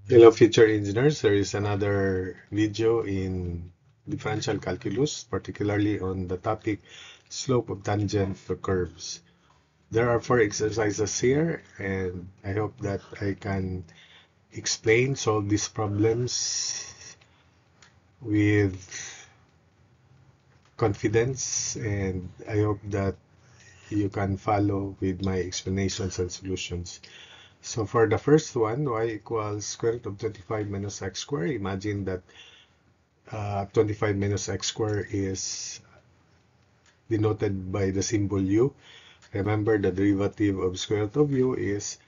Hello, future engineers. There is another video in differential calculus, particularly on the topic slope of tangent to curves. There are 4 exercises here, and I hope that I can solve these problems with confidence, and I hope that you can follow with my explanations and solutions. So for the first one, y equals square root of 25 minus x squared. Imagine that 25 minus x squared is denoted by the symbol u. Remember, the derivative of square root of u is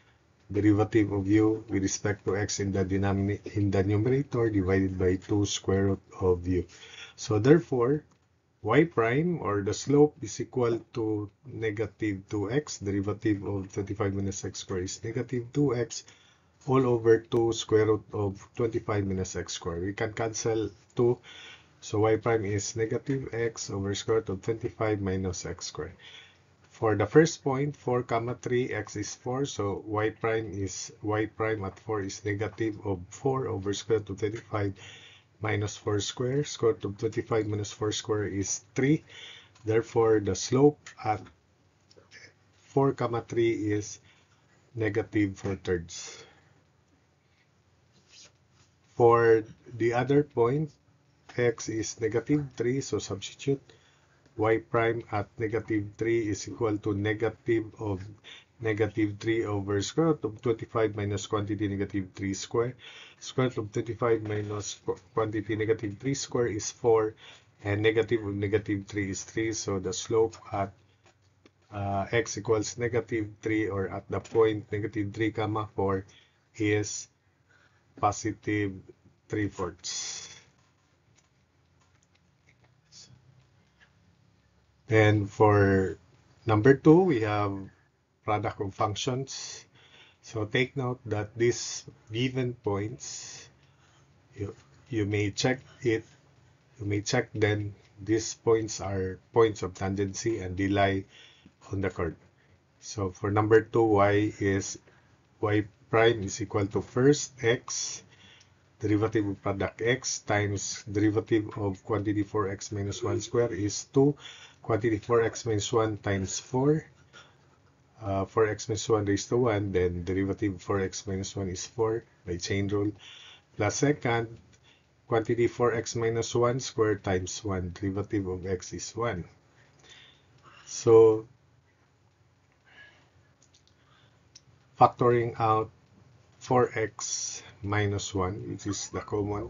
derivative of u with respect to x in the numerator divided by 2 square root of u. So therefore, y prime, or the slope, is equal to negative 2x. Derivative of 25 minus x squared is negative 2x all over 2 square root of 25 minus x squared. We can cancel 2. So y prime is negative x over square root of 25 minus x squared. For the first point, 4 comma 3, x is 4. So y prime at 4 is negative of 4 over square root of 25 minus 4 square. Square root of 25 minus 4 square is 3. Therefore, the slope at 4 comma 3 is negative 4/3. For the other point, x is negative 3, so substitute y prime at negative 3 is equal to negative of negative 3 over square root of 25 minus quantity negative 3 square. Square root of 25 minus quantity negative 3 square is 4, and negative of negative 3 is 3. So the slope at x equals negative 3, or at the point negative 3 comma 4, is positive 3/4. And for number 2, we have product of functions. So take note that these given points, you, you may check it, you may check then these points are points of tangency and they lie on the curve. So for number 2, y prime is equal to first x, derivative of product x, times derivative of quantity 4x minus 1 square is 2. Quantity 4x minus 1 times 4. 4x minus 1 raised to 1, then derivative 4x minus 1 is 4 by chain rule, plus second, quantity 4x minus 1 squared times 1, derivative of x is 1. So, factoring out 4x minus 1, which is the common,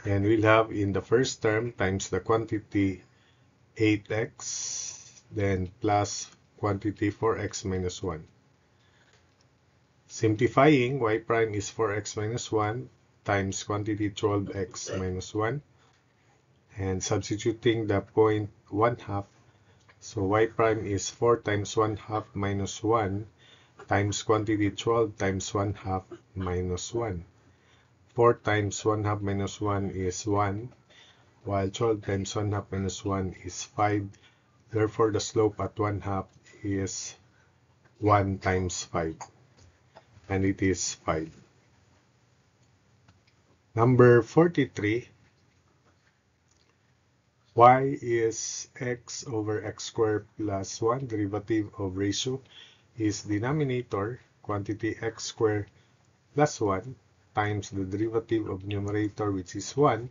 and we'll have in the first term times the quantity 8x, then plus quantity 4x minus 1. Simplifying, y prime is 4x minus 1 times quantity 12x minus 1. And substituting the point 1/2, so y prime is 4 times 1/2 minus 1 times quantity 12 times 1/2 minus 1. 4 times 1/2 minus 1 is 1, while 12 times 1/2 minus 1 is 5. Therefore, the slope at 1/2 is 1 times 5, and it is 5. Number 43, y is x over x squared plus 1, derivative of ratio is denominator, quantity x squared plus 1 times the derivative of numerator, which is 1,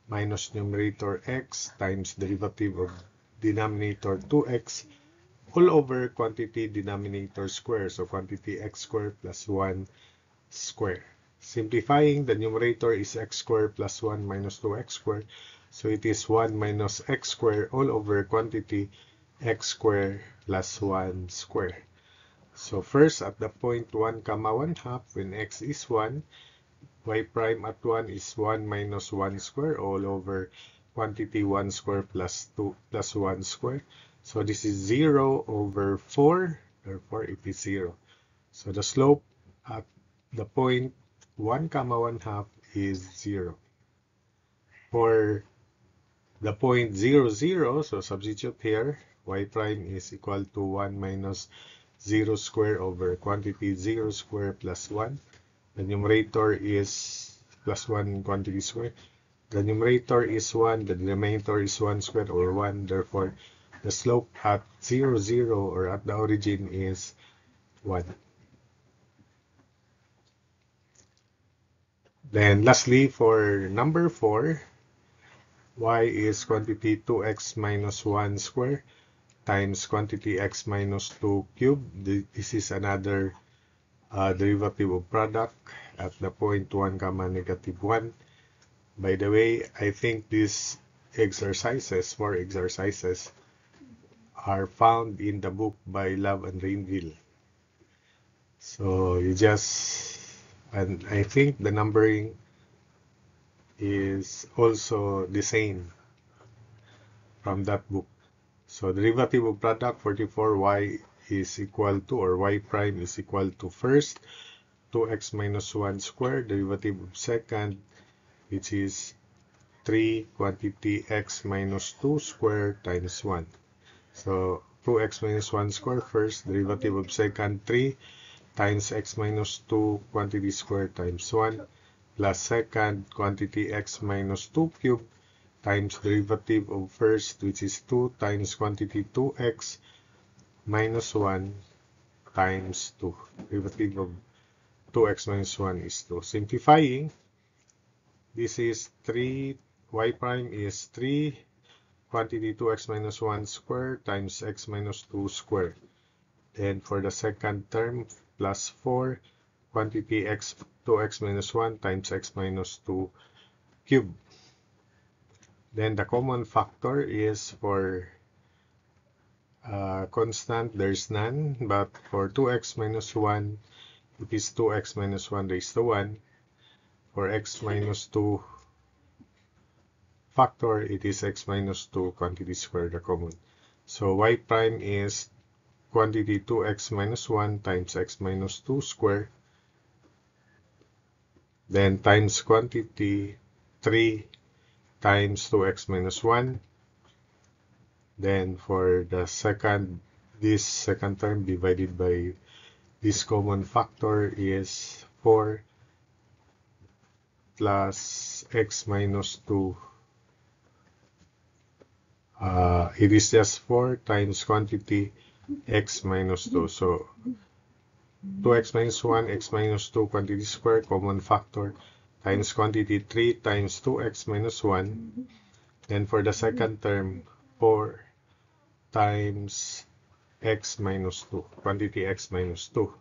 minus numerator x times derivative of denominator 2x all over quantity denominator square, so quantity x squared plus 1 square. Simplifying, the numerator is x squared plus 1 minus 2x squared, so it is 1 minus x squared all over quantity x squared plus 1 square. So first, at the point 1 comma 1/2, when x is 1, y prime at 1 is 1 minus 1 square all over quantity 1 square plus 2 plus 1 square. So this is 0 over 4, therefore it is 0. So the slope at the point 1 comma 1/2 is 0. For the point 0, 0, so substitute here, y prime is equal to 1 minus 0 square over quantity 0 square plus 1. The numerator is plus 1 quantity square. The numerator is 1, the denominator is 1 squared or 1. Therefore, the slope at 0, 0 or at the origin is 1. Then lastly, for number 4, y is quantity 2x minus 1 square times quantity x minus 2 cube. This is another derivative of product at the point 1 comma negative 1. By the way, I think these exercises, 4 exercises, are found in the book by Love and Rainville. So you just, and I think the numbering is also the same from that book. So derivative of product 44, y is equal to, or y prime is equal to, first 2x minus 1 square, derivative of second, which is 3 quantity x minus 2 square times 1. So 2x minus 1 square first, derivative of second 3 times x minus 2 quantity square times 1 plus second quantity x minus 2 cube times derivative of first, which is 2 times quantity 2x minus 1 times 2. Derivative of 2x minus 1 is 2. Simplifying, this is 3, y prime is 3 quantity 2x minus 1 square times x minus 2 square. Then for the second term, plus 4 quantity x 2x minus 1 times x minus 2 cube. Then the common factor is for constant, there's none, but for 2x minus 1, it is 2x minus 1 raised to 1. For x minus 2 factor, it is x minus 2 quantity square, the common. So y prime is quantity 2x minus 1 times x minus 2 square, then times quantity 3 times 2x minus 1. Then for the second, this second term divided by this common factor is 4 plus x minus 2. It is just 4 times quantity x minus 2. So 2x minus 1, x minus 2 quantity square, common factor, times quantity 3 times 2x minus 1. Then for the second term, 4 times x minus 2, quantity x minus 2.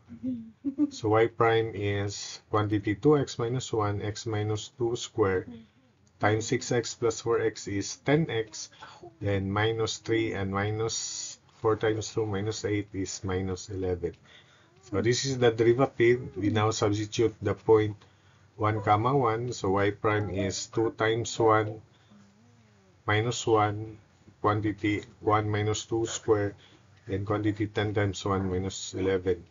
So y prime is quantity 2x minus 1, x minus 2 square, times 6x plus 4x is 10x, then minus 3 and minus 4 times 2 minus 8 is minus 11. So this is the derivative. We now substitute the point 1 comma 1. So y prime is 2 times 1 minus 1, quantity 1 minus 2 square, then quantity 10 times 1 minus 11.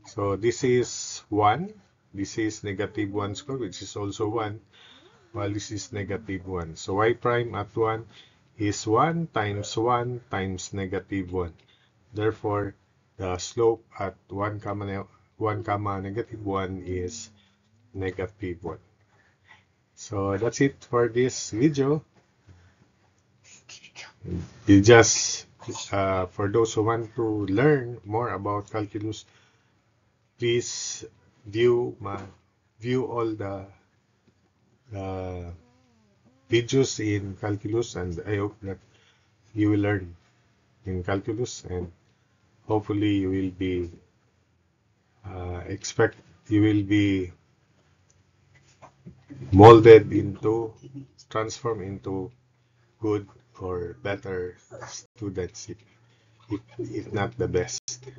So this is 1. This is negative 1 square, which is also 1, while this is negative 1. So y prime at 1 is 1 times negative 1. Therefore, the slope at 1 comma negative 1 is negative 1. So that's it for this video. You just, for those who want to learn more about calculus, please view all the videos in calculus, and I hope that you will learn in calculus, and hopefully you will be molded into, transformed into good or better students, if not the best.